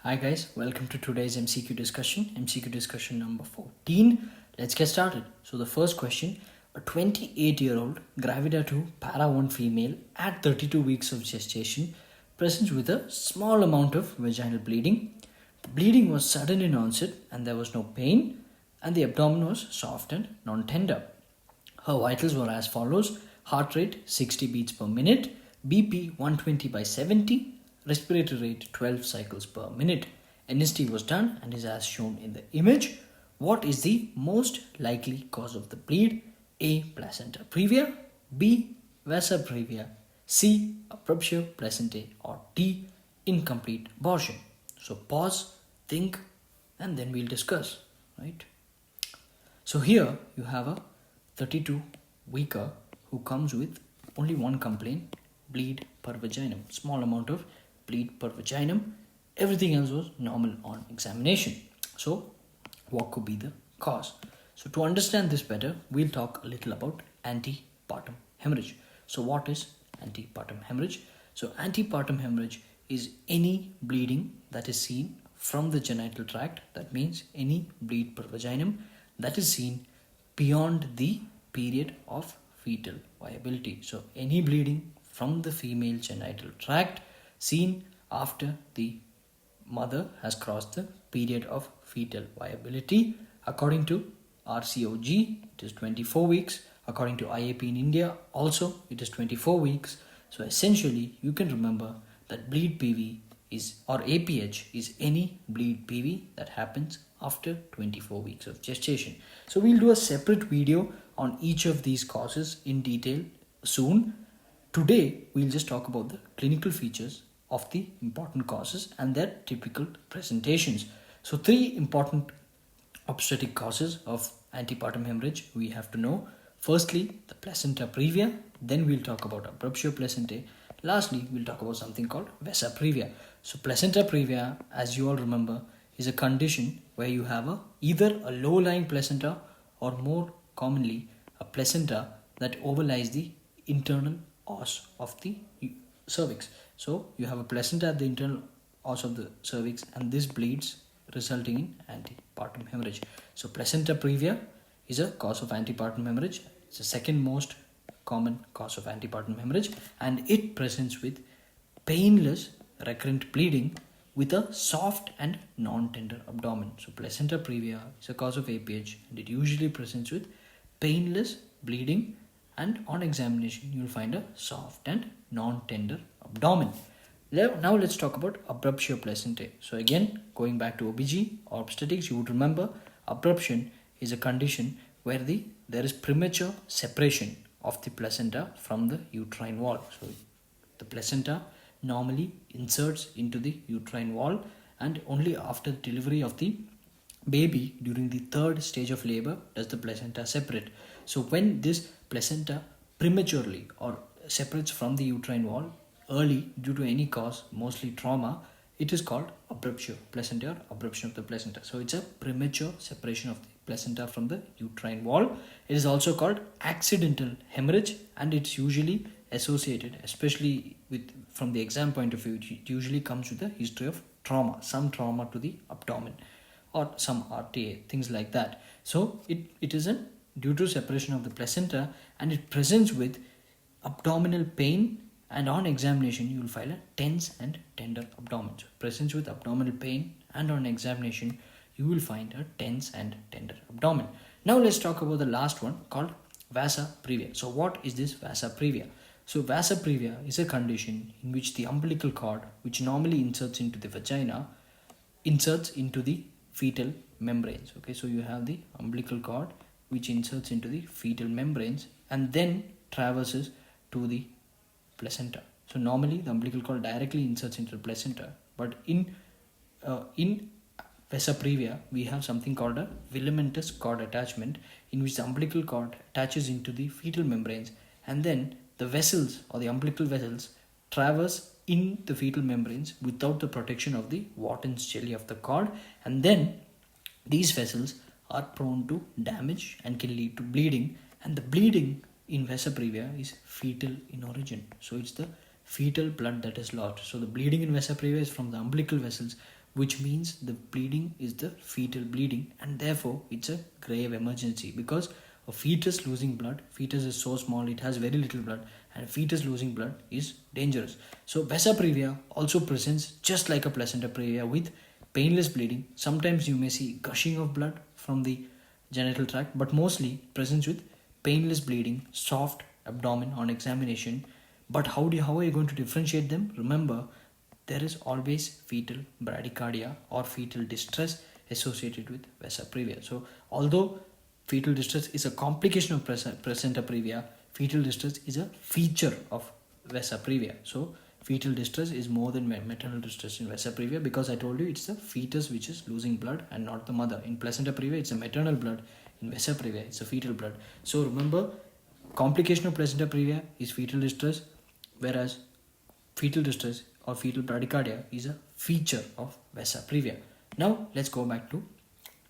Hi guys, welcome to today's MCQ discussion number 14. Let's get started. So the first question, a 28-year-old gravida 2 para 1 female at 32 weeks of gestation presents with a small amount of vaginal bleeding. The bleeding was sudden in onset and there was no pain, and the abdomen was soft and non-tender. Her vitals were as follows: heart rate 60 beats per minute, BP 120 by 70, respiratory rate 12 cycles per minute. NST was done and is as shown in the image. What is the most likely cause of the bleed? A. Placenta previa, B. Vasa previa, C. Abruptio placentae, or D. Incomplete abortion. So pause, think, and then we'll discuss, right? So here you have a 32 weeker who comes with only one complaint: bleed per vaginum, small amount of bleed per vaginum. Everything else was normal on examination. So what could be the cause? So to understand this better, we'll talk a little about antepartum hemorrhage. So what is antepartum hemorrhage? So antepartum hemorrhage is any bleeding that is seen from the genital tract. That means any bleed per vaginum that is seen beyond the period of fetal viability. So any bleeding from the female genital tract seen after the mother has crossed the period of fetal viability. According to RCOG, it is 24 weeks. According to IAP in India, also it is 24 weeks. So essentially, you can remember that bleed PV is, or APH is any bleed PV that happens after 24 weeks of gestation. So we'll do a separate video on each of these causes in detail soon. Today, we'll just talk about the clinical features of the important causes and their typical presentations. So three important obstetric causes of antepartum hemorrhage we have to know. Firstly, the placenta previa. Then we'll talk about abruptio placentae. Lastly, we'll talk about something called vasa previa. So placenta previa, as you all remember, is a condition where you have either a low-lying placenta or more commonly a placenta that overlies the internal os of the cervix. So you have a placenta at the internal os of the cervix and this bleeds, resulting in antepartum hemorrhage. So placenta previa is a cause of antepartum hemorrhage. It's the second most common cause of antepartum hemorrhage, and it presents with painless recurrent bleeding with a soft and non-tender abdomen. So placenta previa is a cause of APH and it usually presents with painless bleeding, and on examination you will find a soft and non-tender abdomen. Now let's talk about abruptio placentae. So again, going back to OBG or obstetrics, you would remember abruption is a condition where there is premature separation of the placenta from the uterine wall. So the placenta normally inserts into the uterine wall, and only after delivery of the baby during the third stage of labor does the placenta separate. So when this placenta prematurely or separates from the uterine wall early due to any cause, mostly trauma, it is called abruptio placentae or abruption of the placenta. So it's a premature separation of the placenta from the uterine wall. It is also called accidental hemorrhage, and it's usually associated, especially with from the exam point of view, it usually comes with a history of trauma, some trauma to the abdomen or some RTA, things like that. So it is a due to separation of the placenta, and it presents with abdominal pain, and on examination you will find a tense and tender abdomen. So presents with abdominal pain, and on examination you will find a tense and tender abdomen. Now let's talk about the last one called vasa previa. So what is this vasa previa? So vasa previa is a condition in which the umbilical cord, which normally inserts into the vagina, inserts into the fetal membranes. Okay, so you have the umbilical cord which inserts into the fetal membranes and then traverses to the placenta. So normally the umbilical cord directly inserts into the placenta, but in vasa previa we have something called a filamentous cord attachment, in which the umbilical cord attaches into the fetal membranes, and then the vessels or the umbilical vessels traverse in the fetal membranes without the protection of the Wharton's jelly of the cord, and then these vessels are prone to damage and can lead to bleeding, and the bleeding in vasa previa is fetal in origin. So it's the fetal blood that is lost. So the bleeding in vasa previa is from the umbilical vessels, which means the bleeding is the fetal bleeding, and therefore it's a grave emergency, because a fetus losing blood, fetus is so small, it has very little blood, and fetus losing blood is dangerous. So vesa previa also presents just like a placenta previa with painless bleeding. Sometimes you may see gushing of blood from the genital tract, but mostly presents with painless bleeding, soft abdomen on examination. But how are you going to differentiate them? Remember, there is always fetal bradycardia or fetal distress associated with vesa previa. So although fetal distress is a complication of placenta previa, fetal distress is a feature of vesa previa. So fetal distress is more than maternal distress in vesa previa, because I told you it's the fetus which is losing blood and not the mother. In placenta previa it's a maternal blood, in vesa previa it's a fetal blood. So remember, complication of placenta previa is fetal distress, whereas fetal distress or fetal bradycardia is a feature of vesa previa. Now let's go back to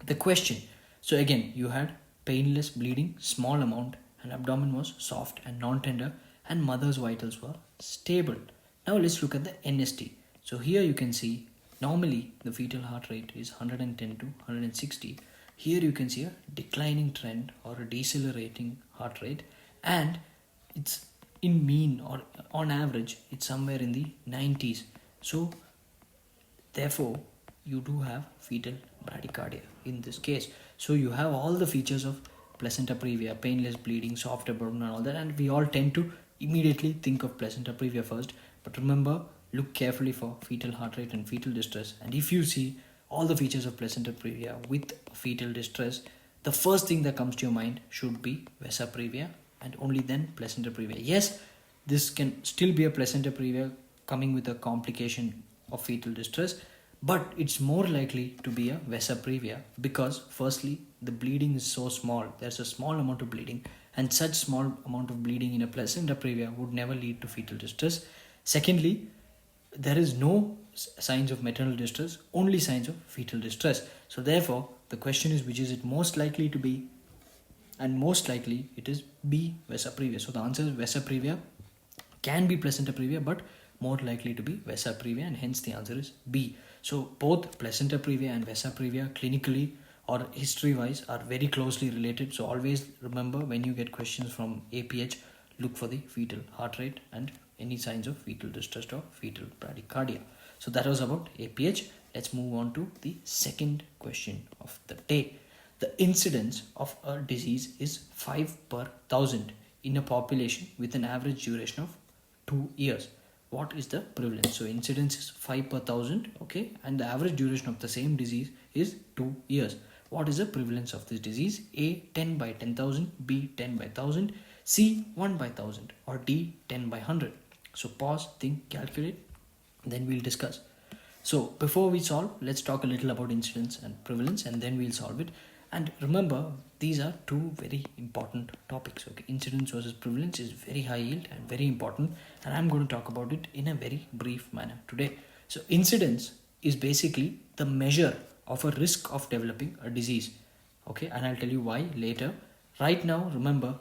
the question. So again, you had painless bleeding, small amount, and abdomen was soft and non-tender, and mother's vitals were stable. Now let's look at the NST. So here you can see normally the fetal heart rate is 110 to 160. Here you can see a declining trend or a decelerating heart rate, and it's in mean or on average it's somewhere in the 90s. So therefore you do have fetal bradycardia in this case. So you have all the features of placenta previa, painless bleeding, soft abdomen and all that, and we all tend to immediately think of placenta previa first. But remember, look carefully for fetal heart rate and fetal distress, and if you see all the features of placenta previa with fetal distress, the first thing that comes to your mind should be vesa previa, and only then placenta previa. Yes, this can still be a placenta previa coming with a complication of fetal distress, but it's more likely to be a vesa previa, because firstly the bleeding is so small, there's a small amount of bleeding, and such small amount of bleeding in a placenta previa would never lead to fetal distress. Secondly, there is no signs of maternal distress, only signs of fetal distress. So therefore the question is, which is it most likely to be? And most likely it is B, vesa previa. So the answer is vesa previa. Can be placenta previa, but more likely to be vesa previa, and hence the answer is B. So both placenta previa and vesa previa clinically or history wise are very closely related. So always remember, when you get questions from APH, look for the fetal heart rate and any signs of fetal distress or fetal bradycardia. So that was about APH. Let's move on to the second question of the day. The incidence of a disease is 5 per 1,000 in a population with an average duration of 2 years. What is the prevalence? So incidence is 5 per 1,000, okay, and the average duration of the same disease is 2 years. What is the prevalence of this disease? A, 10 by 10,000, B, 10 by 1,000, C, 1 by 1,000, or D, 10 by 100. So pause, think, calculate, then we'll discuss. So before we solve, let's talk a little about incidence and prevalence, and then we'll solve it. And remember, these are two very important topics. Okay, incidence versus prevalence is very high yield and very important, and I'm going to talk about it in a very brief manner today. So incidence is basically the measure of a risk of developing a disease. Okay, and I'll tell you why later. Right now, remember,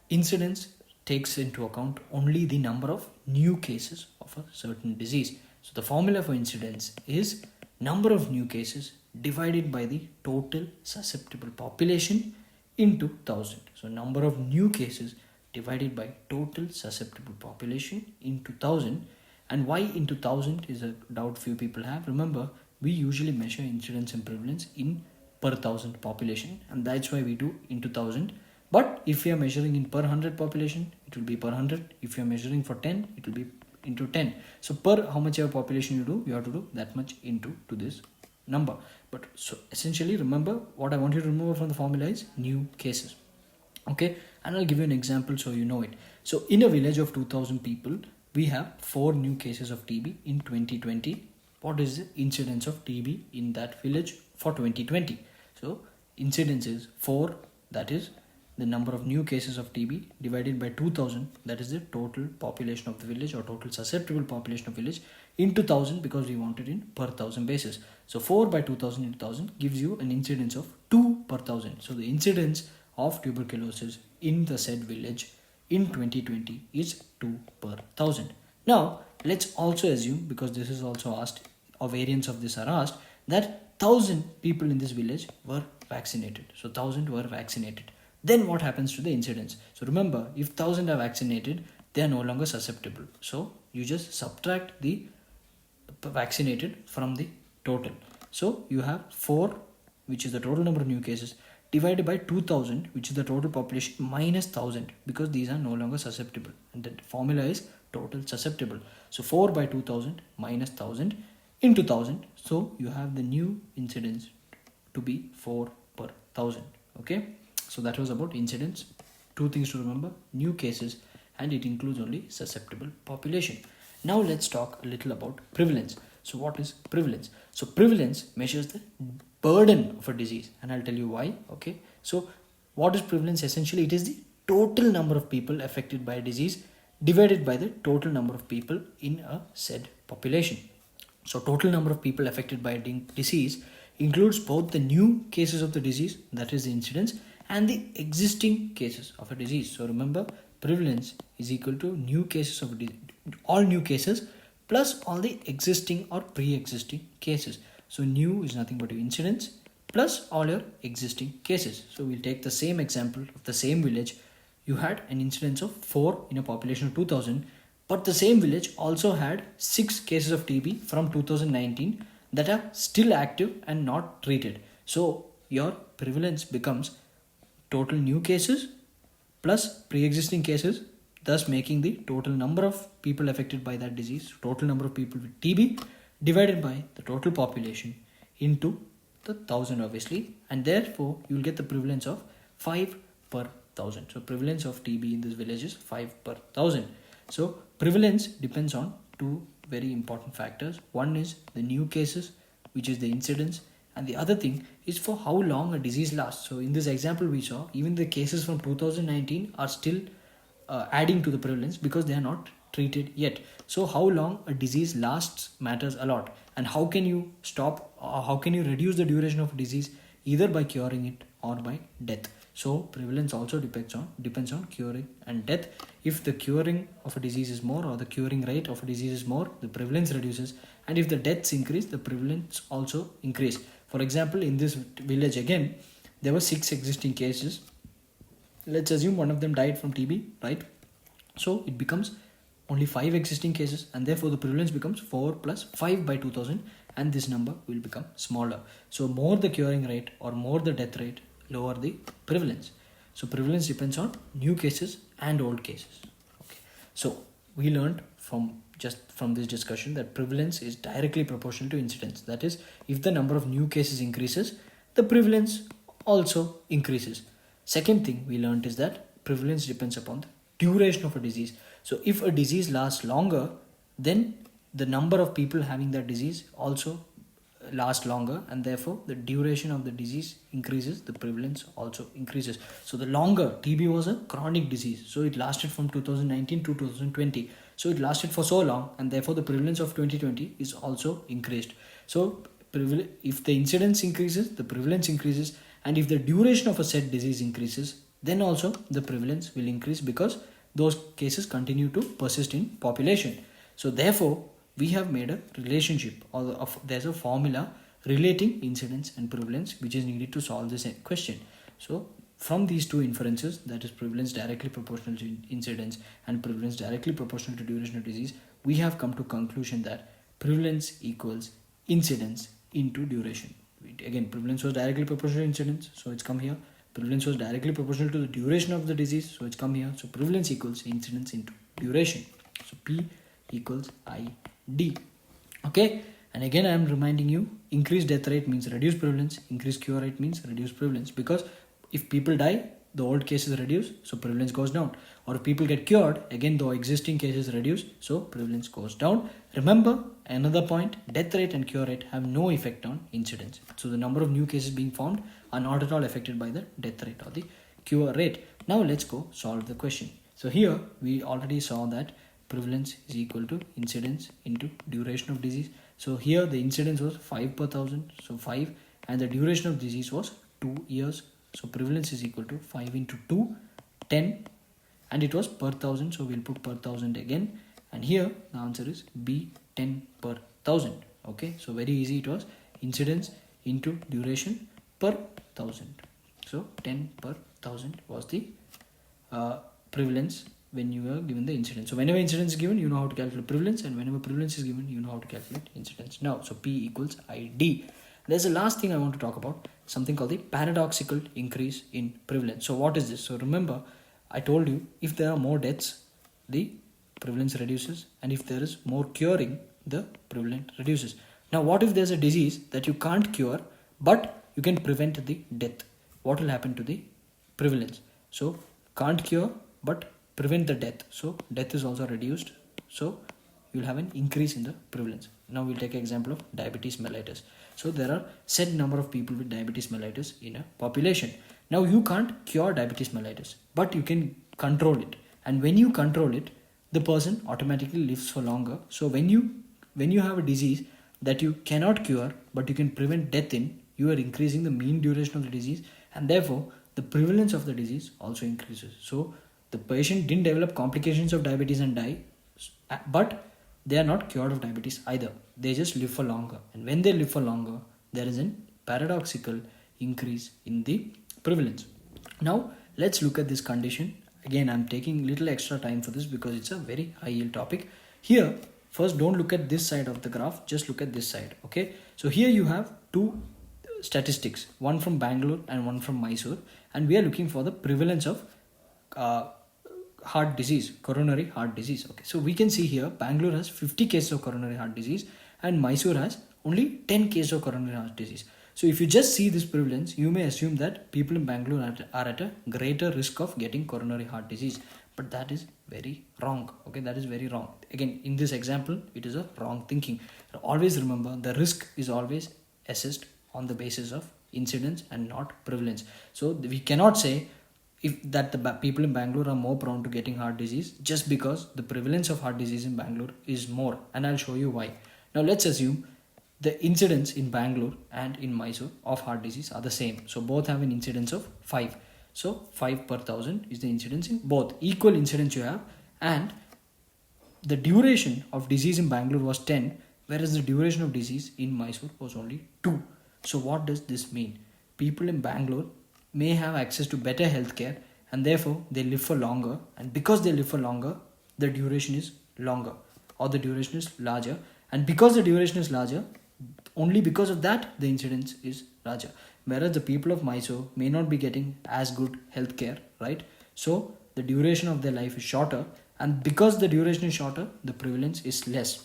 incidence takes into account only the number of new cases of a certain disease. So the formula for incidence is number of new cases divided by the total susceptible population into 1,000. So number of new cases divided by total susceptible population into 1,000. And why into 1,000 is a doubt few people have. Remember, we usually measure incidence and prevalence in per 1,000 population, and that's why we do into 1,000. But if you are measuring in per 100 population, it will be per 100. If you are measuring for 10, it will be into 10. So per how much of population you do, you have to do that much into to this number. But so essentially, remember, what I want you to remember from the formula is new cases. Okay, and I'll give you an example so you know it. So in a village of 2,000 people, we have 4 new cases of TB in 2020. What is the incidence of TB in that village for 2020? So incidence is 4, that is the number of new cases of TB, divided by 2,000, that is the total population of the village or total susceptible population of village, into 1,000, because we want it in per 1,000 basis. So 4 by 2,000 into 1,000 gives you an incidence of 2 per 1,000. So the incidence of tuberculosis in the said village in 2020 is 2 per 1,000. Now let's also assume, because this is also asked, or variants of this are asked, that 1,000 people in this village were vaccinated. So 1,000 were vaccinated. Then what happens to the incidence? So remember, if 1,000 are vaccinated, they are no longer susceptible. So you just subtract the vaccinated from the total. So you have 4, which is the total number of new cases, divided by 2,000, which is the total population, minus 1,000, because these are no longer susceptible. And the formula is total susceptible. So 4 by 2,000 minus 1,000 into 1,000. So you have the new incidence to be 4 per 1,000. Okay. So that was about incidence. 2 things to remember: new cases, and it includes only susceptible population. Now let's talk a little about prevalence. So what is prevalence? So prevalence measures the burden of a disease, and I'll tell you why. Okay. So what is prevalence? Essentially, it is the total number of people affected by a disease divided by the total number of people in a said population. So total number of people affected by a disease includes both the new cases of the disease, that is the incidence, and the existing cases of a disease. So remember, prevalence is equal to new cases of all new cases plus all the existing or pre-existing cases. So new is nothing but your incidence plus all your existing cases. So we'll take the same example of the same village. You had an incidence of 4 in a population of 2,000, but the same village also had 6 cases of TB from 2019 that are still active and not treated. So your prevalence becomes total new cases plus pre-existing cases, thus making the total number of people affected by that disease, total number of people with TB, divided by the total population into the 1,000 obviously, and therefore you will get the prevalence of 5 per 1,000. So prevalence of TB in this village is 5 per 1,000. So prevalence depends on 2 very important factors. One is the new cases, which is the incidence, and the other thing is for how long a disease lasts. So in this example we saw, even the cases from 2019 are still adding to the prevalence because they are not treated yet. So how long a disease lasts matters a lot. And how can you stop, or how can you reduce the duration of a disease? Either by curing it or by death. So prevalence also depends on curing and death. If the curing of a disease is more, or the curing rate of a disease is more, the prevalence reduces. And if the deaths increase, the prevalence also increase. For example, in this village again, there were 6 existing cases. Let's assume one of them died from TB, right? So it becomes only 5 existing cases, and therefore the prevalence becomes 4 plus 5 by 2,000, and this number will become smaller. So more the curing rate or more the death rate, lower the prevalence. So prevalence depends on new cases and old cases. Okay. So we learned from this discussion that prevalence is directly proportional to incidence. That is, if the number of new cases increases, the prevalence also increases. Second thing we learned is that prevalence depends upon the duration of a disease. So if a disease lasts longer, then the number of people having that disease also last longer, and therefore the duration of the disease increases, the prevalence also increases. So the longer, TB was a chronic disease, so it lasted from 2019 to 2020. So it lasted for so long, and therefore the prevalence of 2020 is also increased. So if the incidence increases, the prevalence increases, and if the duration of a said disease increases, then also the prevalence will increase because those cases continue to persist in population. So therefore we have made a relationship, or there's a formula relating incidence and prevalence which is needed to solve this question. So from these 2 inferences, that is prevalence directly proportional to incidence and prevalence directly proportional to duration of disease, we have come to conclusion that prevalence equals incidence into duration. Again, prevalence was directly proportional to incidence, so it's come here. Prevalence was directly proportional to the duration of the disease, so it's come here. So prevalence equals incidence into duration. So P equals ID. Okay, and again I am reminding you, increased death rate means reduced prevalence, increased cure rate means reduced prevalence, because if people die, the old cases reduce, so prevalence goes down. Or if people get cured, again the existing cases reduce, so prevalence goes down. Remember another point, death rate and cure rate have no effect on incidence. So the number of new cases being found are not at all affected by the death rate or the cure rate. Now let's go solve the question. So here we already saw that prevalence is equal to incidence into duration of disease. So here the incidence was 5 per 1,000, so 5, and the duration of disease was 2 years. So prevalence is equal to 5 into 2, 10, and it was per 1,000, so we'll put per 1,000 again, and here the answer is B, 10 per 1,000. Okay, so very easy it was. incidence into duration per 1000. So 10 per 1000 was the prevalence when you were given the incidence. So whenever incidence is given, you know how to calculate prevalence, and whenever prevalence is given, you know how to calculate incidence. Now, so P equals ID. There's the last thing I want to talk about, something called the paradoxical increase in prevalence. So what is this? So remember, I told you, if there are more deaths, the prevalence reduces, and if there is more curing, the prevalence reduces. Now, what if there's a disease that you can't cure, but you can prevent the death? What will happen to the prevalence? So can't cure, but prevent the death. So death is also reduced. So you will have an increase in the prevalence. Now we'll take an example of diabetes mellitus. So there are set number of people with diabetes mellitus in a population. Now you can't cure diabetes mellitus, but you can control it. And when you control it, the person automatically lives for longer. So when you have a disease that you cannot cure, but you can prevent death in, you are increasing the mean duration of the disease, and therefore the prevalence of the disease also increases. So the patient didn't develop complications of diabetes and die, but they are not cured of diabetes either. They just live for longer. And when they live for longer, there is a paradoxical increase in the prevalence. Now, let's look at this condition. Again, I'm taking little extra time for this because it's a very high yield topic. Here, first don't look at this side of the graph, just look at this side. Okay. So here you have two statistics, one from Bangalore and one from Mysore, and we are looking for the prevalence of heart disease, coronary heart disease. Okay, so we can see here Bangalore has 50 cases of coronary heart disease and Mysore has only 10 cases of coronary heart disease. So if you just see this prevalence, you may assume that people in Bangalore are at a greater risk of getting coronary heart disease, but that is very wrong. Okay, that is very wrong. Again, in this example, it is a wrong thinking. Always remember, the risk is always assessed on the basis of incidence and not prevalence. So we cannot say if that the people in Bangalore are more prone to getting heart disease just because the prevalence of heart disease in Bangalore is more, and I'll show you why. Now let's assume the incidence in Bangalore and in Mysore of heart disease are the same. So both have an incidence of 5. So 5 per 1000 is the incidence in both. Equal incidence you have, and the duration of disease in Bangalore was 10, whereas the duration of disease in Mysore was only 2. So what does this mean? People in Bangalore may have access to better healthcare, and therefore they live for longer, and because they live for longer, the duration is longer, or the duration is larger, and because the duration is larger, only because of that the incidence is larger, whereas the people of Mysore may not be getting as good healthcare, right? So the duration of their life is shorter, and because the duration is shorter, the prevalence is less,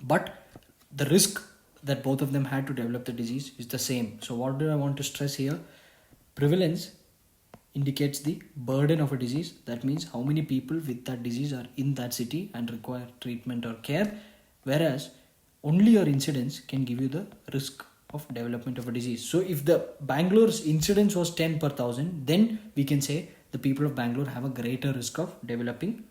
but the risk that both of them had to develop the disease is the same. So what do I want to stress here? Prevalence indicates the burden of a disease. That means how many people with that disease are in that city and require treatment or care, whereas only your incidence can give you the risk of development of a disease. So if the Bangalore's incidence was 10 per 1000, then we can say the people of Bangalore have a greater risk of developing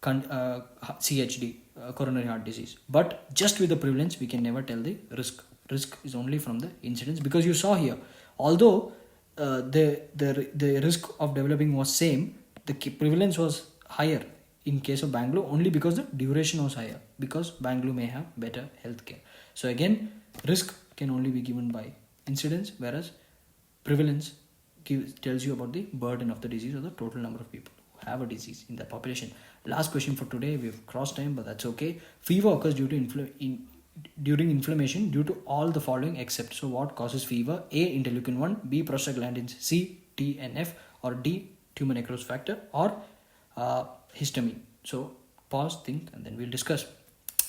CHD, coronary heart disease. But just with the prevalence, we can never tell the risk. Risk is only from the incidence, because you saw here, although the risk of developing was same, the prevalence was higher in case of Bangalore only because the duration was higher, because Bangalore may have better healthcare. So again, risk can only be given by incidence, whereas prevalence tells you about the burden of the disease or the total number of people who have a disease in that population. Last question for today. We've crossed time, but that's okay. Fever occurs due to during inflammation due to all the following except. So what causes fever? A. Interleukin 1, B. prostaglandins, C. TNF, or D. tumor necrosis factor, or histamine. So pause, think, and then we'll discuss.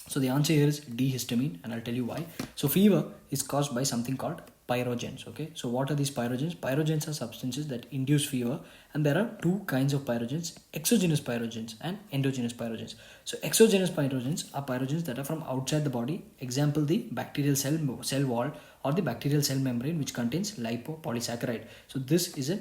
So the answer here is D, histamine, and I'll tell you why. So fever is caused by something called pyrogens. Okay, so what are these pyrogens? Pyrogens are substances that induce fever, and there are two kinds of pyrogens: exogenous pyrogens and endogenous pyrogens. So exogenous pyrogens are pyrogens that are from outside the body. Example, the bacterial cell wall or the bacterial cell membrane, which contains lipopolysaccharide. So this is a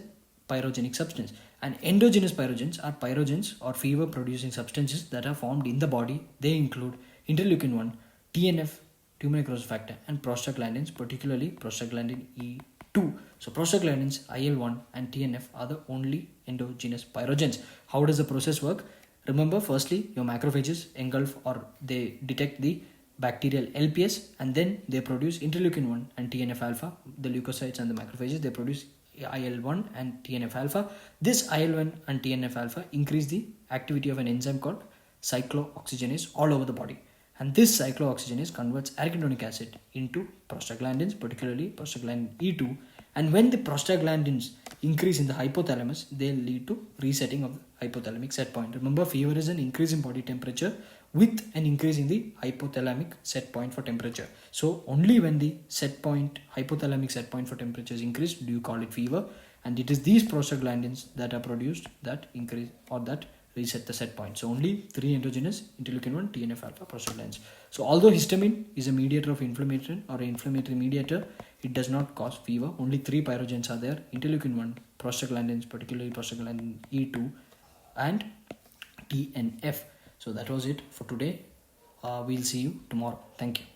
pyrogenic substance. And endogenous pyrogens are pyrogens or fever producing substances that are formed in the body. They include interleukin 1, TNF, tumor necrosis factor, and prostaglandins, particularly prostaglandin E2. So prostaglandins, IL-1 and TNF are the only endogenous pyrogens. How does the process work? Remember, firstly, your macrophages engulf, or they detect the bacterial LPS, and then they produce interleukin 1 and TNF alpha. The leukocytes and the macrophages, they produce IL-1 and TNF alpha. This IL-1 and TNF alpha increase the activity of an enzyme called cyclooxygenase all over the body. And this cyclooxygenase converts arachidonic acid into prostaglandins, particularly prostaglandin E2. And when the prostaglandins increase in the hypothalamus, they lead to resetting of the hypothalamic set point. Remember, fever is an increase in body temperature with an increase in the hypothalamic set point for temperature. So only when the set point, hypothalamic set point for temperature is increased, do you call it fever. And it is these prostaglandins that are produced that increase or that reset the set point. So only 3 endogenous interleukin 1, TNF alpha, prostaglandins. So although histamine is a mediator of inflammation or an inflammatory mediator, it does not cause fever. Only 3 pyrogens are there: interleukin 1, prostaglandins, particularly prostaglandin E2, and TNF. So that was it for today. We'll see you tomorrow. Thank you.